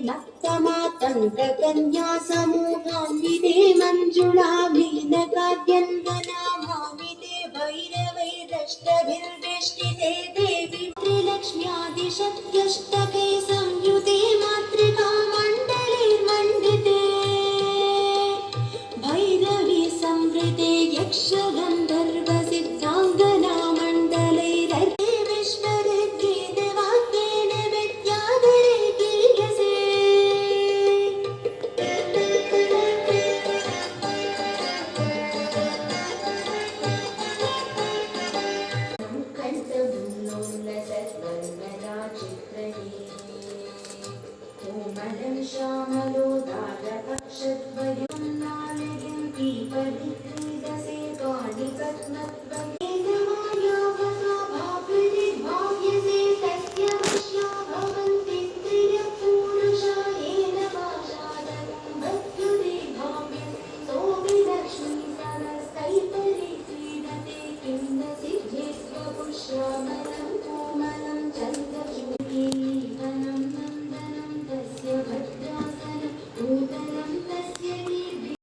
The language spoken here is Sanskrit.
नक्तमातङ्ककन्या समूहान्विते मञ्जुळा मीनकाद्यन्वनामामिते भैरवैरष्टभिर्वेष्टिते देवी त्रिलक्ष्म्यादिशक्त्यष्टके संयुते मातृका मण्डलैर्मण्डिते भैरवी संवृते यक्षगन्धर्वसिद्धाङ्गना मण्डलैरर्थे विश्वरुद्रे देवात्मेन विद्याधरे गीयसे कोमलं श्यामलोदारपक्षद्वयं नालयन्ती परिक्रीडसे कानि पद्मत्वमेन मायावसा भावयसे तस्य वश्या भवन्ति स्त्रियः पुरुषा येन वाचादनं बध्युते भाव्यसे सोऽपि लक्ष्मी सरस्तैः परिक्रीडते किं न सिद्ध्येष्वपुष्यामहे